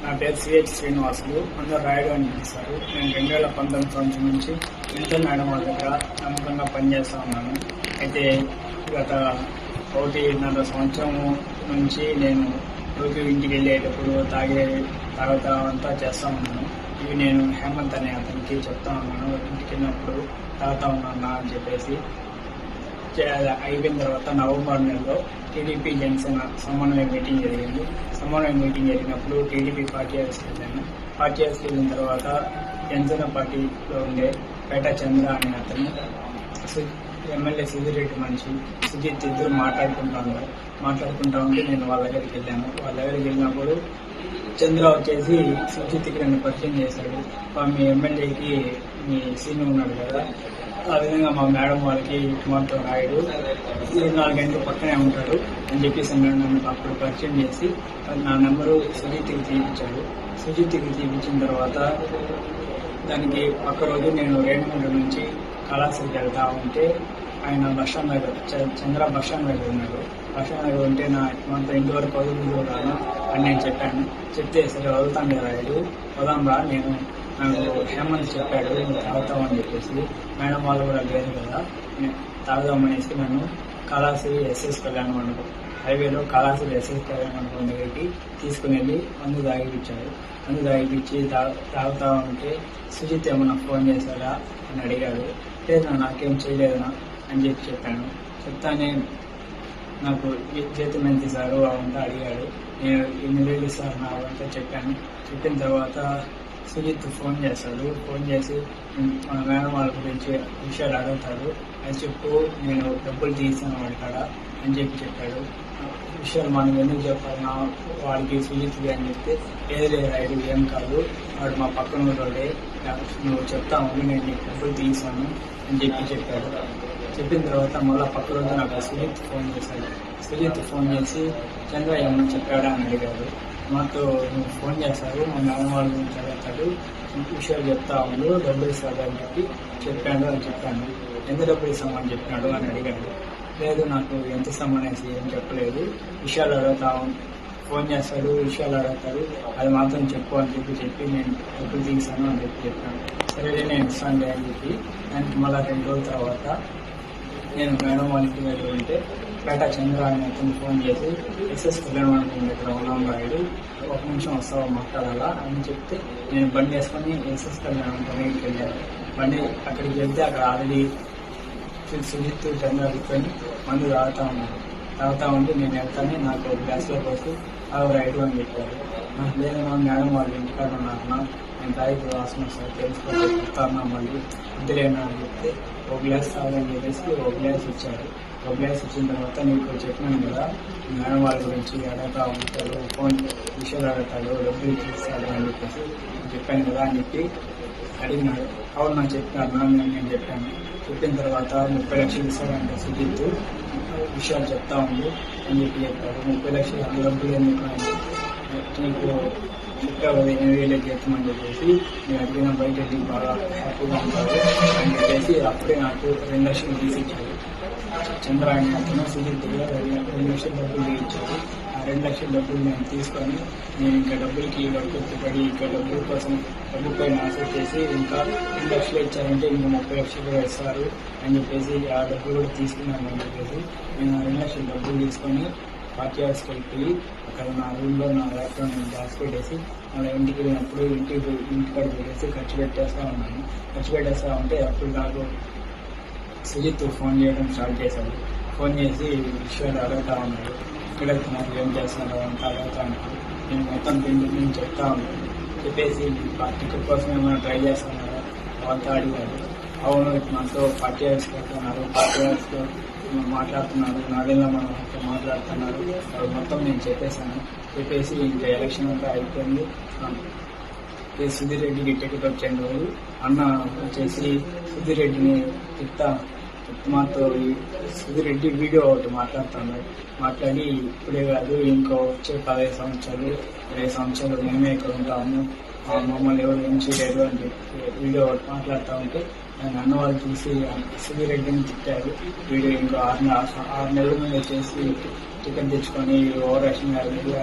నా పేరు సిహెచ్ శ్రీనివాసులు, అందరూ రాయుడు అని పిలుస్తారు. నేను 2019 సంవత్సరం నుంచి ఇంటర్ మేడం వాళ్ళ దగ్గర నమ్మకంగా పనిచేస్తూ ఉన్నాను. అయితే గత 1.5 సంవత్సరం నుంచి నేను రోజు ఇంటికి వెళ్ళేటప్పుడు తాగుతా అంతా చేస్తూ ఉన్నాను. ఇవి నేను హేమంత్ అనే అతనికి చెప్తా ఉన్నాను, ఇంటికి వెళ్ళినప్పుడు తాగుతా ఉన్నాను అని చెప్పేసి. అయిపోయిన తర్వాత నవంబర్ నెలలో టీడీపీ జనసేన సమన్వయ మీటింగ్ జరిగింది. సమన్వయ మీటింగ్ జరిగినప్పుడు టీడీపీ పార్టీ హౌస్కి వెళ్ళాను. పార్టీ హౌస్కి వెళ్ళిన తర్వాత జనసేన పార్టీలో ఉండే పేట చంద్ర అనే అతను, ఎమ్మెల్యే సుధీరెడ్డి మనిషి సుజిత్ ఇద్దరు మాట్లాడుకుంటా ఉంటే నేను వాళ్ళ దగ్గరికి వెళ్ళాను. వాళ్ళ దగ్గరికి వెళ్ళినప్పుడు చంద్ర వచ్చేసి సుజిత్కి నన్ను పరిచయం చేశాడు. మీ ఎమ్మెల్యేకి మీ సీనియర్ ఉన్నాడు కదా, ఆ విధంగా మా మేడం వాళ్ళకి కుమార్తె రాయుడు 24 గంటలు పక్కనే ఉంటాడు అని చెప్పేసి నన్ను అప్పుడు పరిచయం చేసి నా నెంబరు సుజిత్కి తీపించాడు. సుజిత్కి తీపించిన తర్వాత దానికి పక్క రోజు నేను రేణుగుంట నుంచి కళాశాలకు వెళ్తా ఉంటే ఆయన బస్టాండ్ దగ్గర చంద్ర బస్టాండ్ దగ్గర ఉన్నాడు. బస్టాండ్ దగ్గర ఉంటే నా కుమార్తె ఇంతవరకు వదులు రాను అని నేను చెప్పాను. చెప్తే సరే వదులుతాను రాయుడు, వదాం రా, నాకు హేమంత్ చెప్పాడు నువ్వు తాగుతామని చెప్పేసి. మేడం వాళ్ళు కూడా లేదు కదా, తాగుదామనేసి నన్ను కళాశ్రీ ఎస్ఎస్ కళ్యాణ మండపం హైవేలో కళాశ్రీ ఎస్ఎస్ కళ్యాణ మండపం దగ్గరికి తీసుకుని వెళ్ళి మందు తాగిపించాడు. మందు తాగిపించి తాగుతా ఉంటే సుజిత్ ఏమన్నా ఫోన్ చేశాడా అని అడిగాడు. లేదు నాకేం చేయలేదనా అని చెప్పాను. చెప్తానే నాకు జీతం ఎంత ఇస్తారు అవంతా అడిగాడు. నేను 8,000 ఇస్తారు నా అవంతా చెప్పాను. చెప్పిన తర్వాత సుజిత్ ఫోన్ చేస్తాడు. ఫోన్ చేసి మన మేడం వాళ్ళ గురించి విషయాలు అడుగుతాడు. అది చెప్పు, నేను డబ్బులు తీసాను వాడి కాడ అని చెప్పాడు. విషయాలు మనం ఎందుకు చెప్పాలన్నా వాడికి సుజిత్కి అని చెప్తే లేదు రైడు ఏం కాదు, వాడు మా పక్కన రోడే, నువ్వు చెప్తాము నేను నీకు డబ్బులు తీసాను అని చెప్పాడు. చెప్పిన తర్వాత మళ్ళీ పక్క రోజు నాకు సుజిత్ ఫోన్ చేశాడు. సుజిత్ ఫోన్ చేసి చంద్ర ఏమన్నా చెప్పాడా అని అడిగాడు. మాతో నువ్వు ఫోన్ చేశారు, మా మేడం వాళ్ళ గురించి అడుగుతాడు, విషయాలు చెప్తా ఉండు, డబ్బులు ఇస్తాడు అని చెప్పాను. ఎంత డబ్బులు ఇస్తామని చెప్పినాడు అని అడిగాడు. లేదు నాకు ఎంత ఇస్తామనేసి ఏం చెప్పలేదు, విషయాలు అడుగుతా ఫోన్ చేస్తాడు, విషయాలు అడుగుతాడు, అది మాత్రం చెప్పు అని చెప్పి నేను డబ్బులు తీసాను అని చెప్పాను. సరే నేను ఇస్తాను అని చెప్పి దానికి మళ్ళీ 2 రోజుల తర్వాత నేను మేడం వాళ్ళ ఇంటి దగ్గర ఉంటే పేట చంద్ర అని అతను ఫోన్ చేసి ఎస్ఎస్ కళ్యాణ మండపం దగ్గర ఉన్నాం రాయుడు, 1 నిమిషం వస్తావా మాట్లాడాలా అని చెప్తే నేను బండి వేసుకొని ఎస్ఎస్ కళ్యాణ మండపానికి వెళ్ళాను. బండి అక్కడికి వెళ్తే అక్కడ ఆల్రెడీ సుజిత్ చంద్ర కూర్చొని మందు తాగుతా ఉంటే నేను వెళ్తానే నాకు గ్లాస్లో పోసి రైడు అని చెప్పారు. నాకు లేదన్నా మేడం వాళ్ళు ఇంటికాడ ఉన్నారన్నా, నేను తాగిపోయి వాసన వస్తాను తెలుసుకొని చెప్తాను మళ్ళీ వద్దులేనా అని చెప్తే 1 గ్లాస్ తాగని చెప్పేసి 1 గ్లాస్ ఇచ్చారు. 1 గ్లాస్ ఇచ్చిన తర్వాత నీకు చెప్పినాను కదా మేడం వాళ్ళ గురించి అడుగుతా ఉంటాడు, ఫోన్ విషయాలు అడుగుతాడు, డబ్బులు తీస్తాడు అని చెప్పేసి చెప్పాను కదా అని చెప్పి అడిగినాడు. అవును నాకు చెప్పినారు నేను చెప్పాను. చెప్పిన తర్వాత 30 లక్షలు ఇస్తాడంటే సుజిత్ విషయాలు చెప్తా ఉంది అని చెప్పాడు. 30 లక్షలు అంత డబ్బులు ఎందుకు అని నీకు చెప్పావు 8,000 చేస్తామని చెప్పేసి నేను అడిగిన బయట వెళ్ళి బాగా హ్యాపీగా ఉంటాడు అని చెప్పేసి అప్పుడే నాకు 2 లక్షలు తీసి ఇచ్చాడు. చంద్ర అని అతను సుజిత్ దగ్గర 2 లక్షల డబ్బులు ఇచ్చాడు. ఆ 2 లక్షల డబ్బులు నేను తీసుకొని నేను ఇంకా డబ్బులకి పడి ఇంకా డబ్బుల కోసం డబ్బుపై ఆశ చేసి ఇంకా 2 లక్షలు ఇచ్చారంటే ఇంకా 30 లక్షలు కూడా ఇస్తారు అని చెప్పేసి ఆ డబ్బులు కూడా తీసుకున్నాను అని చెప్పేసి నేను ఆ 2 లక్షల డబ్బులు తీసుకొని పార్టీ హౌస్కి వెళ్ళిపోయి అక్కడ నా రూమ్లో నా ల్యాప్టాప్ నేను దాచిపెట్టేసి మళ్ళీ ఇంటికి వెళ్ళినప్పుడు ఇంటికాడ పెట్టేసి ఖర్చు పెట్టేస్తా ఉంటే అప్పుడు నాకు సుజిత్ ఫోన్ చేయడం స్టార్ట్ చేశాడు. ఫోన్ చేసి విషయాలు అడుగుతా ఉన్నాడు, ఇక్కడ నాకు ఏం చేస్తున్నాడు అంతా అడుగుతా ఉన్నాడు. నేను మొత్తం నేను చెప్తా ఉన్నాను. చెప్పేసి టికెట్ కోసం ఏమైనా ట్రై చేస్తున్నారా వాళ్ళతో అడిగాడు. అవును నాతో పార్టీ హౌస్కి వెళ్తున్నారు, పార్టీ హౌస్లో మాట్లాడుతున్నారు, నాడేళ్ళ మనం మాట్లాడుతున్నారు, అది మొత్తం నేను చెప్పేసి ఇంకా ఎలక్షన్ అంతా అయిపోయింది. సుధీర్ రెడ్డికి టికెట్ వచ్చిన రోజు అన్న వచ్చేసి సుధీర్ రెడ్డిని మాతో సుధీర్ రెడ్డి వీడియో ఒకటి మాట్లాడి ఇప్పుడే కాదు ఇంకో వచ్చే 15 సంవత్సరాలు 20 సంవత్సరాలు మేమే ఇక్కడ ఉంటాము, మమ్మల్ని ఎవరు ఏం చేయలేరు అని చెప్పి వీడియో ఒకటి మాట్లాడుతూ ఉంటే అన్న వాళ్ళు చూసి సుధీర్ రెడ్డిని తిట్టారు. వీడియో ఇంకో 6 నెలల ముందు వచ్చేసి టికెట్ తెచ్చుకొని ఓవర్ యాక్షన్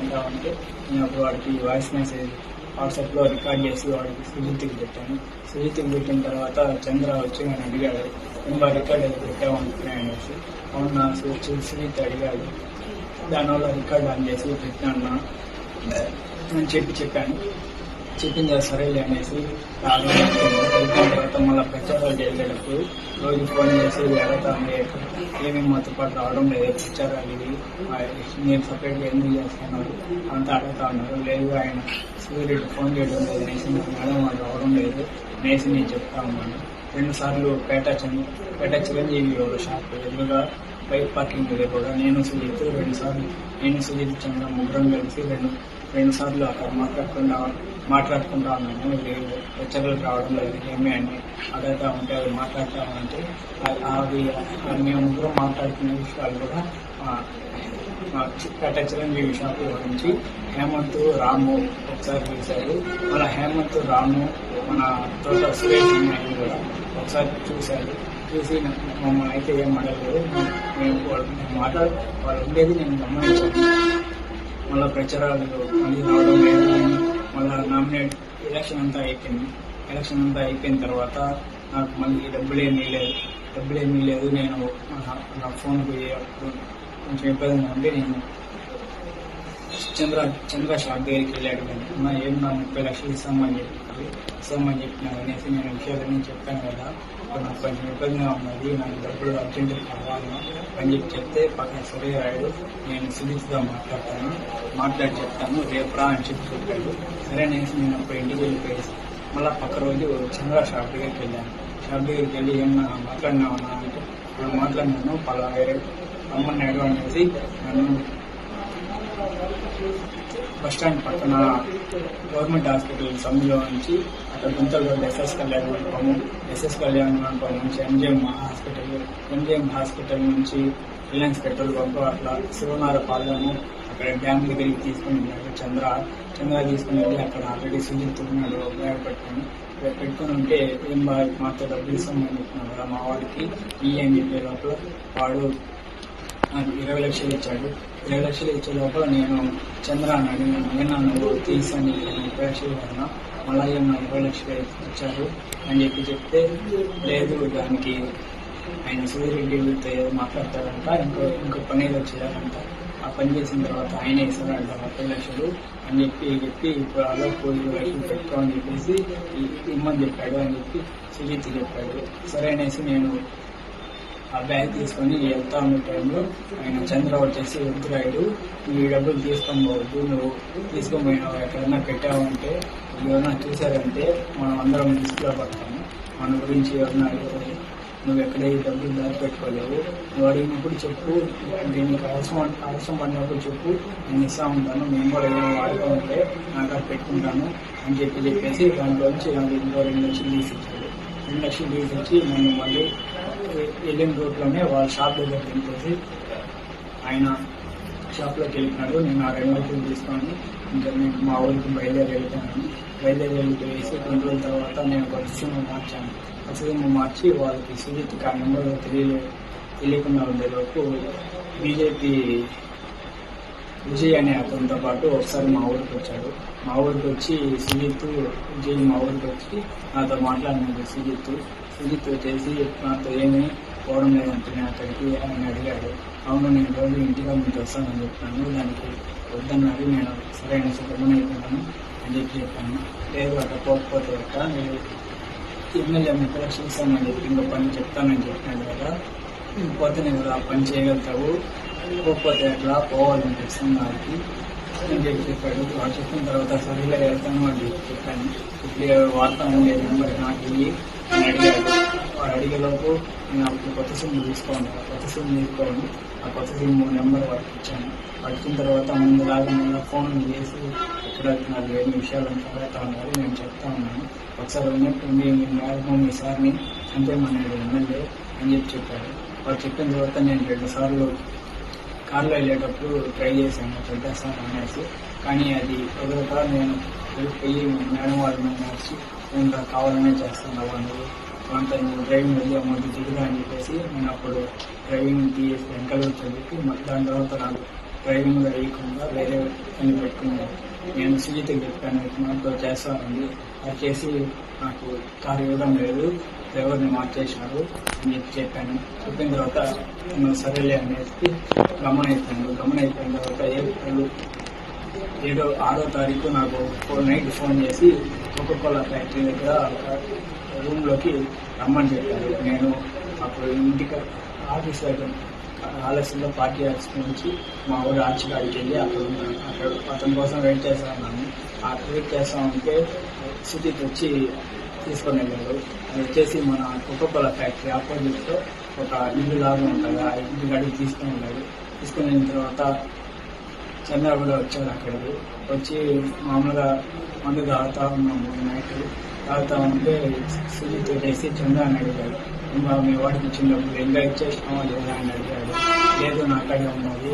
అంటా ఉంటే నేను అప్పుడు వాడికి వాయిస్ మెసేజ్ వాట్సాప్లో రికార్డ్ చేసి వాడికి సుజిత్కి పెట్టాను. సుజిత్కి పెట్టిన తర్వాత చంద్ర వచ్చి నేను అడిగాడు, ఇంకా రికార్డ్ అయితే పెట్టామనుకున్నాను అనేసి. అవునా సుజిత్ అడిగాడు. దానివల్ల రికార్డ్ ఆన్ చేసి పెట్టాను అని చెప్పాను. చెప్పింది సరేలే అనేసి అయిపోయిన తర్వాత మళ్ళీ ప్రచారాలు జరిగేటప్పుడు రోజు ఫోన్ చేసి అడుగుతాను, ఏమేమి మాతో పాటు రావడం లేదు, ప్రచారాలు ఇవి నేను సపరేట్గా ఎందుకు చేస్తున్నారు అంతా అడుగుతా ఉన్నారు. లేదు ఆయన సూర్యుడు ఫోన్ చేయడం లేదు అనేసి మేడం వాళ్ళు రావడం లేదు అనేసి నేను చెప్తా ఉన్నాను. 2 సార్లు పేట చిరంజీవి షాప్ ఎదురుగా బైక్ పార్కింగ్ దగ్గర కూడా నేను సుజిత్ చంద్ర ముగ్గురం కలిసి రెండు సార్లు అక్కడ మాట్లాడుకుంటా ఉన్నాను. లెక్చర్లకు రావడం లేదు ఏమి అని అడుగుతా ఉంటే అవి మాట్లాడతామంటే అవి మేము ముగ్గురం మాట్లాడుకునే విషయాలు కూడా పేట చిరంజీవి షాప్ గురించి హేమంత్ రాము ఒకసారి చూశారు. మన హేమంత్ రాము మన తోట సురేష్ కూడా ఒకసారి చూశారు. చూసి మమ్మల్ని అయితే ఏం అడగలేదు. మేము వాళ్ళు ఉండేది నేను గమనించాను. మళ్ళీ ప్రచారాలు మళ్ళీ రావడం లేదు. మళ్ళీ నామినేట్ ఎలక్షన్ అంతా అయిపోయిన తర్వాత నాకు మళ్ళీ డబ్బులేమీ లేదు. నేను నా ఫోన్కి కొంచెం ఇబ్బందిగా ఉండి నేను చంద్ర షాప్ దగ్గరికి వెళ్ళాడు. ఏం నా 30 లక్షలు ఇస్తామని చెప్పినారు అనేసి నేను విషయాలన్నీ చెప్పాను కదా. నాకు కొంచెం ఇబ్బందిగా ఉన్నది, నాకు డబ్బులు అర్జెంట్ కావాలి అని చెప్తే పక్కన సరే రాయుడు నేను సుజిత్గా మాట్లాడి చెప్తాను రేపురా అని చెప్పాడు. సరే అనేసి నేను అప్పుడు ఇంటికి వెళ్ళిపోయేసి మళ్ళీ పక్క రోజు చంద్ర షాప్ దగ్గరికి వెళ్ళాను. షాప్ దగ్గరికి వెళ్ళి ఏమన్నా మాట్లాడినామన్నా అంటే నేను మాట్లాడినాను పలా రమ్మన్నాడు అనేసి నన్ను బస్టాండ్ పక్కన గవర్నమెంట్ హాస్పిటల్ సమ్మెలో నుంచి అక్కడ గుంతలో ఎస్ఎస్ కళ్యాణ మండపం నుంచి ఎంజిఎం హాస్పిటల్ నుంచి రిలయన్స్ పెట్రోల్ బంక్ అట్లా శివనారపాలెము అక్కడ డ్యామ్ దగ్గరికి తీసుకుని ఉన్నాడు. చంద్ర తీసుకుని వెళ్ళి అక్కడ ఆల్రెడీ సుజిత్ ఉన్నాడు బ్యాగ్ పెట్టుకుని ఉంటే ఏం బాగా మాతో డబ్బులు ఇస్తామని చెప్పినాడు కదా మా వాడికి అని చెప్పే లోపల వాడు నాకు 20 లక్షలు ఇచ్చాడు. 20 లక్షలు ఇచ్చే లోపల నేను చంద్ర అన్నాడు, నేను నువ్వు తీసాను 30 లక్షలు అన్నా మళ్ళీ ఏమన్నా 20 లక్షలు ఇచ్చారు అని చెప్తే లేదు దానికి ఆయన సూర్యరెడ్డితో మాట్లాడతాడంట, ఇంకో పని వచ్చేయాలంట. ఆ పని చేసిన తర్వాత ఆయన ఇస్తాడంట 30 లక్షలు అని చెప్పి ఇప్పుడు అలా 20 లక్షలు పెట్టుకోమని చెప్పేసి ఇమ్మని చెప్పాడు అని చెప్పి సుజిత్ చెప్పాడు. సరే అనేసి నేను ఆ బ్యాగ్ తీసుకొని వెళ్తా ఉన్న టైంలో ఆయన చంద్ర వచ్చేసి వద్దురాయుడు నీ డబ్బులు తీసుకోబోవద్దు, నువ్వు తీసుకోపోయినావు ఎక్కడన్నా పెట్టావంటే ఎవరన్నా చూసారంటే మనం అందరం లిస్టులో పడతాము, మన గురించి ఎవరన్నా నువ్వు ఎక్కడ ఈ డబ్బులు దాచిపెట్టుకోలేవు, నువ్వు అడిగినప్పుడు చెప్పు, దీనికి అవసరం పడినప్పుడు చెప్పు, నేను ఇస్తా ఉంటాను, నేను కూడా ఏమైనా వాడుకుంటే నాకు అది పెట్టుకుంటాను అని చెప్పేసి దాంట్లోంచి నాకు ఇంకో 2 లక్షలు తీసిచ్చాడు. 2 లక్షలు తీసిచ్చి నన్ను మళ్ళీ వెళ్ళిన రూట్లోనే వాళ్ళ షాప్ దగ్గరికి వెళ్ళిపోయి ఆయన షాప్లోకి వెళ్ళినాడు. నేను ఆ 2 లక్షలు తీసుకొని ఇంకా నేను మా ఊరికి బయలుదేరి వెళ్ళిపోయేసి 2 రోజుల తర్వాత నేను కొత్త సిమ్ మార్చి వాళ్ళకి సుజిత్కి ఆ నెంబర్ తెలియకుండా ఉండేలోపు బీజేపీ విజయ్ అనే అతనితో పాటు ఒకసారి మా ఊరికి వచ్చాడు. మా ఊరికి వచ్చి విజయ్ మా ఊరికి వచ్చి నాతో మాట్లాడినాడు. సుజిత్ వచ్చేసి నాతో ఏమీ పోవడం లేదంటే నేను అక్కడికి ఆయన అడిగాడు. అవును నేను రోజు ఇంటిగా మీకు వస్తానని చెప్పాను, దానికి వద్దన్నాడు. నేను సరైన సుఖమని అయిపోయాను అని చెప్పాను. లేదు అట్లా పోకపోతే అట్ట నేను ఎమ్మెల్యే 30 లక్షలు ఇస్తానని చెప్పి ఇంకో పని చెప్తానని చెప్పినాడు కదా, పోతే నేను ఆ పని చేయగలుగుతావు, పోకపోతే అట్లా పోవాలనిపిస్తుంది నాకు అని చెప్పాడు. వాడు చెప్పిన తర్వాత సరిగ్గా వెళ్తాను అని చెప్పాను. ఇప్పుడు వాడతాను లేదు నెంబర్ నాకు ఇవి అని అడిగాడు. వాడు అడిగేలోపు నేను అప్పుడు కొత్త సిమ్ తీసుకోండి, ఆ కొత్త సిమ్ నెంబర్ వాడికి ఇచ్చాను. వచ్చిన తర్వాత ముందులాగా మళ్ళీ ఫోన్ చేసి ఎక్కడ నాకు వేరే విషయాలు అడుగుతా ఉన్నారు, నేను చెప్తా ఉన్నాను. ఒకసారి ఉన్నట్టుండి మీ సార్ని చంపేమన్నాడు ఎమ్మెల్యే అని చెప్పాడు. వాడు చెప్పిన తర్వాత నేను 2 సార్లు కార్లో వెళ్ళేటప్పుడు ట్రై చేశాను చంపేస్తాను అనేసి, కానీ అది ఒకట నేను వెళ్ళిపోయి మేడం వాళ్ళని మార్చి నేను కావాలనే చేస్తాను వాళ్ళు కొంత డ్రైవింగ్ వెళ్ళి అమౌంట్ దిగుదా అని చెప్పేసి నేను అప్పుడు డ్రైవింగ్ తీసి వెనకాల చదివి దాని తర్వాత నాకు డ్రైవింగ్ వేయకుండా వేరే పని పెట్టుకున్నాను. నేను సుజితకి చెప్పాను, నాతో చేస్తానండి, అది చేసి నాకు కారు ఇవ్వడం లేదు, డ్రైవర్ని మార్చేసినారు అని చెప్పాను. చెప్పిన తర్వాత సరేలే అనేసి గమనైపోయిన తర్వాత ఏప్రిల్ 6వ తారీఖు నాకు నైట్ ఫోన్ చేసి కోకోకోలా ఫ్యాక్టరీ దగ్గర రూమ్లోకి రమ్మని చెప్పారు. నేను అప్పుడు ఇంటికి ఆఫీస్ దగ్గర ఆలస్యంలో పార్టీ ఆఫీస్ నుంచి మా ఊరు ఆర్చికాడికి వెళ్ళి అక్కడ అతని కోసం వెయిట్ చేస్తా ఉన్నాను. వెయిట్ చేస్తా ఉంటే సుజిత్ వచ్చి తీసుకొని వెళ్ళారు. అది వచ్చేసి మన కోకోకోలా ఫ్యాక్టరీ ఆపోజిట్లో ఒక ఇల్లు లాగా ఉంటుంది, ఆ ఇంటి గడికి తీసుకొని వెళ్ళారు. తీసుకొని వెళ్ళిన తర్వాత చంద్ర కూడా వచ్చాడు. అక్కడికి వచ్చి మామూలుగా మందు తాగుతా ఉన్నాము. నైట్ తాగుతా ఉంటే సుజిత్ వచ్చేసి చంద్ర అని అడిగాడు, ఇంకా మీ వాడికి ఇచ్చినప్పుడు ఇంకా ఇచ్చేసినావా లేదా అని అడిగాడు. లేదు నా అక్కడే ఉన్నది,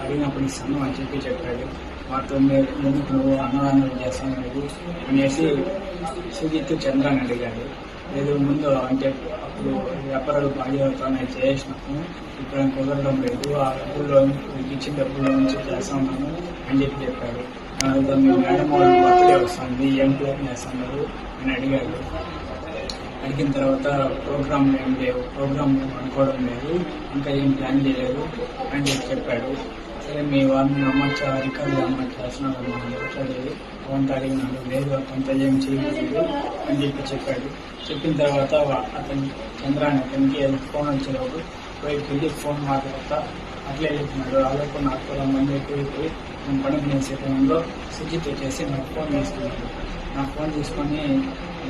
అడిగినప్పుడు ఇస్తాను అని చెప్పాడు. మాతో ముందుకు నువ్వు అన్నదానం చేస్తాను అనేసి సుజిత్ చంద్ర అని అడిగాడు. లేదు ముందు అంటే అప్పుడు వ్యాపారాలు బాగా అవుతానని చేసినాము, ఇప్పుడు కుదరడం లేదు, ఆ డబ్బుల్లో ఇచ్చిన డబ్బుల్లో నుంచి చేస్తా ఉన్నాను అని చెప్పాడు. మీ మేడం వాళ్ళు బర్త్డే వస్తుంది, ఏం ప్లాన్ చేస్తున్నారు అని అడిగాడు. అడిగిన తర్వాత ప్రోగ్రామ్ ఏం లేవు, ప్రోగ్రామ్ అనుకోవడం లేదు, ఇంకా ఏం ప్లాన్ చేయలేదు అని చెప్పాడు. సరే మీ వారిని నమ్మచ్చా, రికార్డు నమ్మచ్చా చేస్తున్నాను మాట్లాడేది అవంతా అడిగినాడు. లేదు అంత ఏం చేయలేదు అని చెప్పాడు. చెప్పిన తర్వాత చంద్రాన్ని అతనికి ఫోన్ వచ్చేటప్పుడు వెళ్ళి ఫోన్ మాట్లాడతా అట్లే వెళ్తున్నాడు. అలాగే నాకు కూడా మంది ఎక్కువైపోయి నేను పడుకునే సమయంలో సుజిత్ వచ్చేసి నాకు ఫోన్ తీసుకున్నాడు. నాకు ఫోన్ తీసుకొని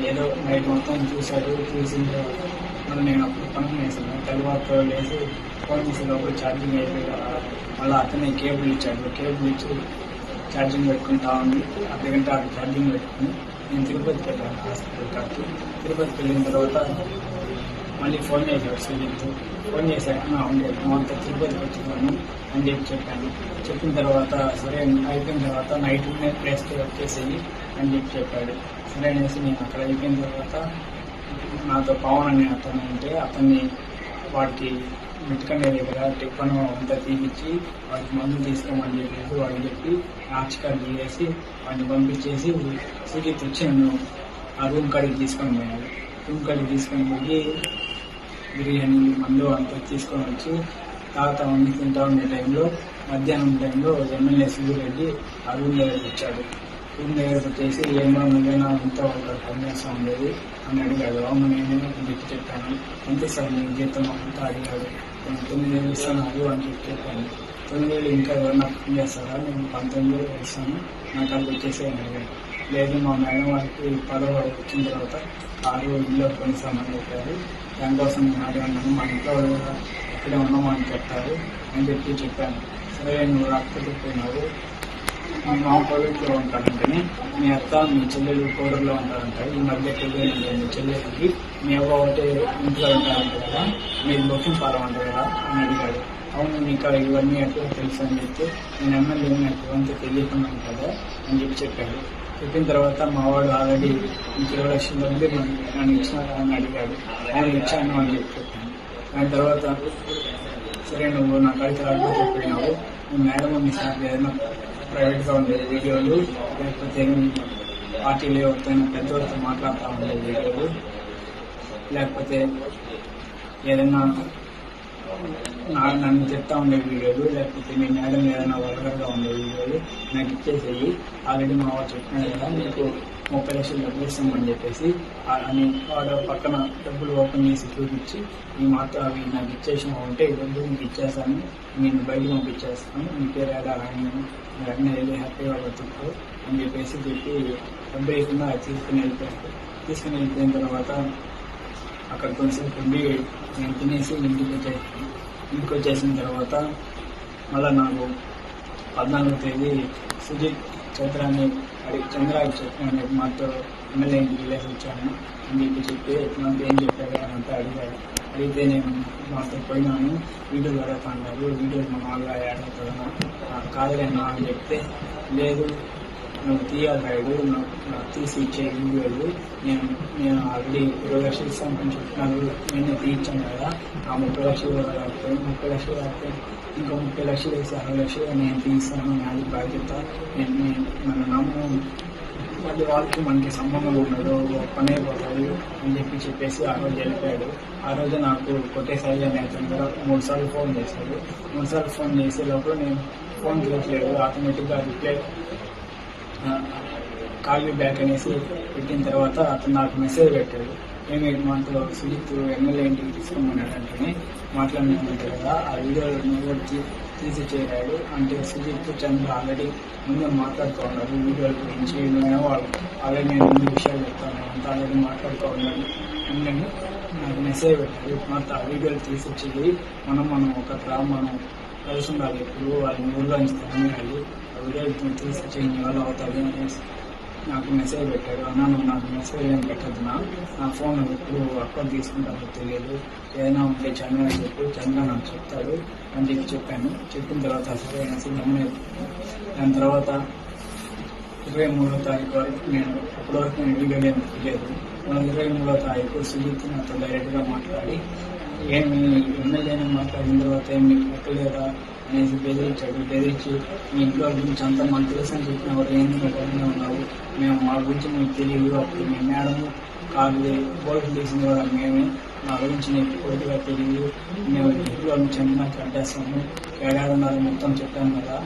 ఏదో నైట్ మొత్తం చూశాడు. చూసిన తర్వాత మళ్ళీ నేను అప్పుడు పడుకునేసాను. తర్వాత లేసి ఫోన్ చేసేటప్పుడు ఛార్జింగ్ అయిపోయి మళ్ళీ అతనే కేబుల్ ఇచ్చాడు. కేబుల్ ఇచ్చి ఛార్జింగ్ పెట్టుకుంటా ఉంది. అర్ధగంట ఛార్జింగ్ పెట్టుకుని నేను తిరుపతికి వెళ్ళాను హాస్పిటల్ కాడికి. తిరుపతికి వెళ్ళిన తర్వాత మళ్ళీ ఫోన్ చేశాడు సుజిత్. ఫోన్ చేశాక అంతా తిరుపతికి వచ్చినాను అని చెప్పాను. చెప్పిన తర్వాత సరే అయిపోయిన తర్వాత నైట్ ప్లేస్కి వచ్చేసేయి అని చెప్పాడు. సరే అనేసి నేను అక్కడ అయిపోయిన తర్వాత నాతో పవన్ అనే అతను ఉంటే అతన్ని వాడికి మెట్టుకండే దగ్గర టిఫన్ అంతా తీపిచ్చి వాడికి మందు తీసుకోమని చెప్పేసి వాడికి చెప్పి ఆర్చికార్డు తీసేసి వాడిని పంపించేసి సుజిత్ వచ్చి నన్ను ఆ రూమ్ కాడికి తీసుకొని పోయాడు. రూమ్ కాడికి తీసుకొని పోయి బిర్యానీ మందు అంతా తీసుకొని వచ్చి తాగుతా ఉండి తింటా ఉండే టైంలో మధ్యాహ్నం టైంలో ఎమ్మెల్యే సూర్యరెడ్డి ఆ రూమ్ దగ్గరికి వచ్చాడు. రూమ్ దగ్గరకు వచ్చేసి ఏమో నువ్వేనా అంతా ఒక పనిచేస్తూ ఉండేది అని అడిగాడు. అవును నేనే చెప్పాను. అంతే సార్ నేను జీతం అంతా అడిగాడు. నేను 9,000 ఇస్తాను అని చెప్పాను. 9,000 ఇంకా ఎవరన్నా పని చేస్తారా, నేను 19,000 ఇస్తాను, నాకు అది వచ్చేసి అని అడిగాడు. లేదు మా మేడం వారికి 10వ వచ్చిన తర్వాత 6 ఇల్లు కొనిస్తామని చెప్పారు, దానికోసం నేను అడిగాను, మా ఇంట్లో ఎక్కడే ఉన్నామని చెప్తారు అని చెప్పాను. సరే నువ్వు రాకపోతే పోయినావు, మా ప్రైవేట్లో ఉంటానంటే మీ అత్త మీ చెల్లెలు కోడల్లో ఉంటారంట, ఈ మధ్య పెళ్ళి మీ చెల్లెలకి మీ అవ్వ ఒకటే ఇంట్లో ఉంటారంట కదా, మీరు బొక్కింగ్ పాలమంట కదా అని అడిగాడు. అవును నీకు ఇవన్నీ ఎట్లా తెలుసు అని చెప్తే నేను ఎమ్మెల్యే నాకు ఇవంతా తెలియకున్నాను కదా అని చెప్పాడు. చెప్పిన తర్వాత మా వాడు ఆల్రెడీ 20 లక్షల మంది నన్ను ఇచ్చినారా అని అడిగాడు. ఆయన ఇచ్చాను అని చెప్పాను. దాని తర్వాత సరే నువ్వు నా కాడికి రాకపోయినావు, నువ్వు మేడం మీ సార్ ఏదైనా ప్రైవేట్గా ఉండే వీడియోలు లేకపోతే పార్టీలు ఎవరితోనైనా పెద్దవాళ్ళతో మాట్లాడుతూ ఉండే వీడియోలు లేకపోతే ఏదైనా నన్ను చెప్తా ఉండే వీడియోలు లేకపోతే మీ మేడం ఏదైనా వల్గర్గా ఉండే వీడియోలు నాకు ఇచ్చేసేయి, ఆల్రెడీ మా వాడు చెప్పినాడు కదా మీకు 30 లక్షలు డబ్బులు ఇస్తామని చెప్పేసి అని వాడు పక్కన డబ్బులు ఓపెన్ చేసి చూపించి ఈ మాత్రం అవి నాకు ఇచ్చేసినా ఉంటే ఈ డబ్బులు మీకు ఇచ్చేస్తాను, నేను బయటకు పంపించేస్తాను, మీ పేరు ఎలా రాయను, మీరు అన్నీ వెళ్ళి హ్యాపీగా బతుకు అని చెప్పి డబ్బు లేకుండా తీసుకుని వెళ్ళిపోయాడు. తీసుకుని వెళ్ళిపోయిన తర్వాత అక్కడ కొంచెంసేపు ఉండి నేను తినేసి ఇంటికి వచ్చేసిన తర్వాత మళ్ళీ నాకు 14వ తేదీ సుజిత్ చంద్రాకి చెప్పాను, మాతో ఎమ్మెల్యే ఇంటికి వెళ్ళేసి వచ్చాను అని చెప్పి నాకు ఏం చెప్పాడు అని అంతా అడిగాడు. అడిగితే నేను మాతో పోయినాను, వీడియోలు అడుగుతా అన్నారు, వీడియోలు మా వాళ్ళ యాడ్ అవుతుందన్నా కాదులేనా అని చెప్తే లేదు నువ్వు తీయాలి రాయుడు, నాకు తీసి ఇచ్చే వీడియోలు. నేను ఆల్రెడీ 20 లక్షలు ఇస్తాను చెప్తున్నాను, నేనే తీయించాను కదా. ఆ 30 లక్షలు కాకపోతే 30 లక్షలు కాకపోతే ఇంకో 30 లక్షలు వేసి 60 లక్షలు నేను తీస్తాను, నాది బాధ్యత. మన నమ్మకం మళ్ళీ వాళ్ళకి మనకి సంబంధం ఉండదు, పనే పోతుంది అని చెప్పేసి ఆ రోజు వెళ్ళిపోయాడు. ఆ రోజు నాకు కొట్టేసారి అని అతను కూడా 3 సార్లు ఫోన్ చేశాడు. 3 సార్లు ఫోన్ చేసే లోపల నేను ఫోన్ చేయట్లేదు, ఆటోమేటిక్గా రిప్లై కాల్ యూ బ్యాక్ అనేసి పెట్టిన తర్వాత అతను నాకు మెసేజ్ పెట్టాడు. ఏమి మనతో సుజిత్ ఎమ్మెల్యే ఇంటికి తీసుకోమన్నాడు అంటే మాట్లాడినంటే కదా ఆ వీడియోలు నువ్వు తీసి చేరాడు అంటే సుజిత్ చంద్ర ఆల్రెడీ ముందే మాట్లాడుతూ ఉన్నారు వీడియోల గురించి. వాళ్ళు ఆల్రెడీ నేను ముందు విషయాలు చెప్తాను అంతా ఆల్రెడీ మాట్లాడుతూ ఉన్నాను అని నాకు మెసేజ్ పెట్టాడు. మొత్తం ఆ వీడియోలు తీసిచ్చేది మనం మనం కలిసి ఉండాలి, ఇప్పుడు వాళ్ళని ఊళ్ళో నుంచి తరమేయాలి, ఆ వీడియోలు తీసిచ్చేయని వాళ్ళు అవుతుంది అనేసి నాకు మెసేజ్ పెట్టాడు. అన్న నాకు మెసేజ్ ఏం పెట్టద్దు, నా ఫోన్ ఎప్పుడు అకౌంట్ తీసుకుంటానో తెలియదు, ఏదైనా ఉంటే చంద్ర అని చెప్పి చంద్ర నాకు చెప్తాడు అని చెప్పాను. చెప్పిన తర్వాత సరే అనేసి దాని తర్వాత 23వ తారీఖు వరకు నేను అప్పటివరకు నేను వీడియో ఏం తెలియదు. 23వ తారీఖు సుజిత్ నాతో డైరెక్ట్గా మాట్లాడి ఏమి ఎమ్మెల్యేనే మాట్లాడిన తర్వాత ఏం నీకు పెట్టలేదా అనేసి బెదిరించి మీ ఇంట్లో గురించి అంతా మాకు తెలుసు అని చెప్పిన వారు ఏంది నువ్వు ఉన్నావు, మేము మా గురించి మీకు తెలియదు, అప్పుడు మీ మేడం కాదు బోర్డు తీసిన కూడా మేమే, మా గురించి నీకు పూర్తిగా తెలియదు, మేము ఇంట్లో నుంచి నాకు అడ్డేస్తాము, ఏడాదిన్నర మొత్తం చెప్పాను కదా,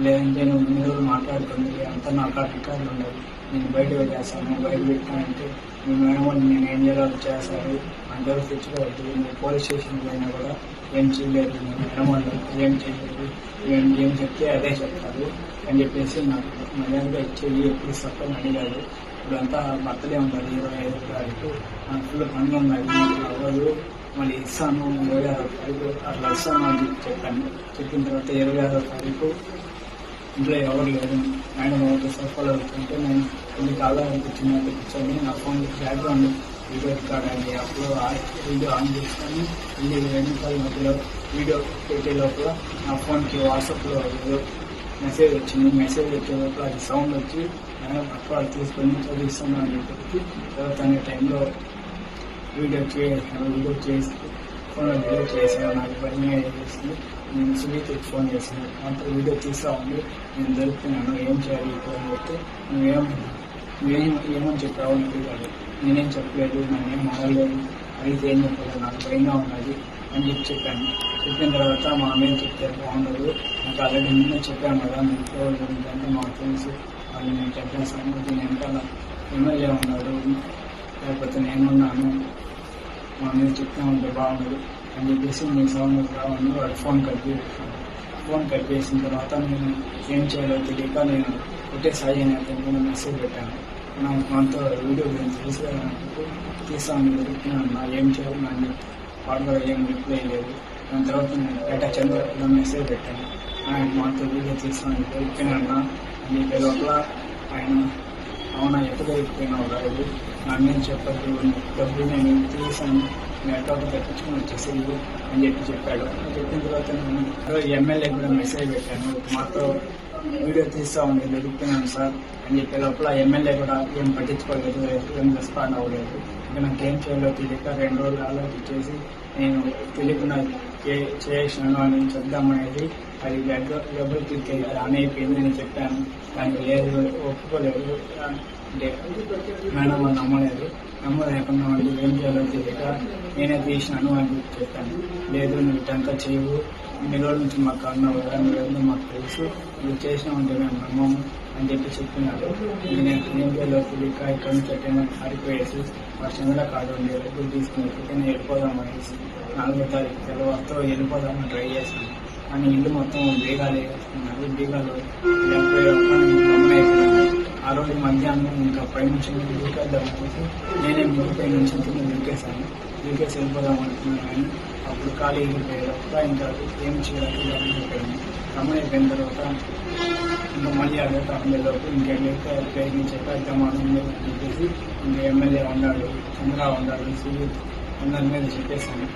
లేదంటే నువ్వు ఇన్ని రోజులు మాట్లాడుతుంది అంతా నాకు ఆ రికార్డులు ఉండవు, నేను బయట పెట్టేస్తాను, బయట పెట్టానంటే మీ మేడం వాళ్ళు నేను ఏం చేయాలో చేస్తారు, అందరూ తెచ్చుకోవద్దు, మీరు పోలీస్ స్టేషన్ పోయినా కూడా ఏం చేయలేదు, మీ మేడం వాళ్ళు ఏం చేయలేదు, ఏం చెప్తే అదే చెప్తారు అని చెప్పేసి నాకు మర్యాదగా ఇచ్చేది ఎప్పుడు సప్పని అడిగాడు. ఇప్పుడంతా బర్త్డే ఉంటుంది 25వ తారీఖు, నాకు ఫుల్ పనులు ఉన్నాయి అవ్వదు, మళ్ళీ ఇస్తాను 26వ తారీఖు అట్లా ఇస్తాను అని చెప్పాను. చెప్పిన తర్వాత 26వ తారీఖు ఇంట్లో ఎవరు లేదు, మేడం ఒకటి సోఫాలో వెళ్తుంటే నేను కొన్ని కాలం కూర్చున్నట్టు కూర్చొని నా ఫోన్ బ్యాక్గ్రౌండ్ వీడియో రికార్డ్ అయ్యి అప్పుడు వీడియో ఆన్ చేసుకొని 2 నిమిషాల మధ్యలో వీడియో పెట్టే లోపల నా ఫోన్కి వాట్సాప్లో ఏదో మెసేజ్ వచ్చింది. మెసేజ్ వచ్చే లోపల అది సౌండ్ వచ్చి మేడం అక్కడ తీసుకొని చదివిస్తాను అని చెప్పి తర్వాత అనే టైంలో వీడియో చేసి ఫోన్లో వీడియో చేసాను. నాకు భయమే చేసింది. నేను సుజిత్ ఫోన్ చేశాను, అంత వీడియో తీస్తా ఉంది, నేను దొరుకుతున్నాను, ఏం చేయాలి ఇప్పుడు అని చెప్తే నువ్వేమని చెప్పావు అని అడిగాడు. నేనేం చెప్పలేదు, నేనేం మారలేదు, అడిగితే ఏం చెప్పలేదు, నాకు భయంగా ఉన్నది అని చెప్పాను. చెప్పిన తర్వాత మా అమ్మేం చెప్తే బాగుండదు, నాకు ఆల్రెడీ ముందే చెప్పాను కదా, ఇంట్లో అంటే మాకు తెలుసు వాళ్ళు నేను చెప్పేస్తాను, దీని వెనకాల ఎమ్మెల్యే ఉన్నాడు లేకపోతే నేనున్నాను, మా మీద చెప్తా ఉంటే బాగుండదు అని చెప్పేసి మీ సౌండ్ రావాలి వాడు ఫోన్ కట్ చేసాను. ఫోన్ కట్ చేసిన తర్వాత నేను ఏం చేయాలో తెలియక నేను ఒకటే సాయి అని అతను మెసేజ్ పెట్టాను. నాకు మనతో వీడియో గురించి తీసుకురానందుకు తీస్తాను దొరికినా ఏం చేయాలి నాకు వాడు కూడా ఏం రిప్లై లేదు. దాని తర్వాత నేను డేటా చంద్ర మెసేజ్ పెట్టాను, ఆయన మనతో వీడియో తీస్తాను దొరికినా అని చెప్పే లోపల ఆయన అవునా ఎక్కడ దొరికిపోయినావు రాదు, నా మీద చెప్పద్దు, డబ్బులు నేను తీసాను, నెట్వర్క్ తెప్పించుకొని వచ్చేసేది అని చెప్పాడు. చెప్పిన తర్వాత నేను ఎమ్మెల్యే కూడా మెసేజ్ పెట్టాను, మాతో వీడియో తీస్తా ఉంది దొరుకుతున్నాను సార్ అని చెప్పే లోపల ఎమ్మెల్యే కూడా ఏం పట్టించుకోలేదు, ఏం రెస్పాండ్ అవ్వలేదు. ఇంకా నాకేం చేయాలో తెలియక 2 రోజులు ఆలోచించేసి నేను తెలియకుండా చేసాను అని చెప్దామనేది అది డబ్బులు క్లిక్ ఆన్ అయిపోయింది అని చెప్పాను. దానికి లేదు ఒప్పుకోలేదు అంటే మేడం వాళ్ళు నమ్మలేకుండా వాళ్ళు ఏం చేయాలో తెలియక నేనే తీసినాను అని చెప్పాను. లేదు నువ్వు ఇటంతా చేయవు, ఇన్ని రోజుల నుంచి మాకు అన్నావు కదా, నువ్వేందో మాకు తెలుసు, నువ్వు చేసినావంటే మేము నమ్మము అని చెప్పినాడు. నేను ఏం చేయాలో తెలియక ఇక్కడ నుంచి ఎట్టైనా పారిపోయేసి మా చంద్ర కార్డు ఉండే డబ్బులు తీసుకుని ఎక్కడికైనా వెళ్ళిపోదామనేసి 4వ తారీఖు తెల్లవారితో వెళ్ళిపోదామని ట్రై చేశాను. కానీ ఇల్లు మొత్తం బీగాలు వేస్తున్నారు, బీగాలు ఆ రోజు మధ్యాహ్నం ఇంకా పై నుంచి దూకేద్దాం అనేసి నేనే ముందుపై నుంచి దూకేశాను. దూకేసి వెళ్ళిపోదాం అనుకున్నాను. కానీ అప్పుడు ఖాళీ వెళ్ళిపోయేటప్పుడు ఇంకా ఏం చేయాలి అయిపోయింది. రమణ అయిపోయిన తర్వాత ఇంకా మళ్ళీ అదే తప్పలోపు ఇంకెళ్ళైతే ప్రయత్నించే కార్యక్రమాలు అని చెప్పేసి ఇంకా ఎమ్మెల్యే ఉన్నాడు, చంద్ర ఉన్నాడు, సుజిత్ అందరి మీద చెప్పేశాను.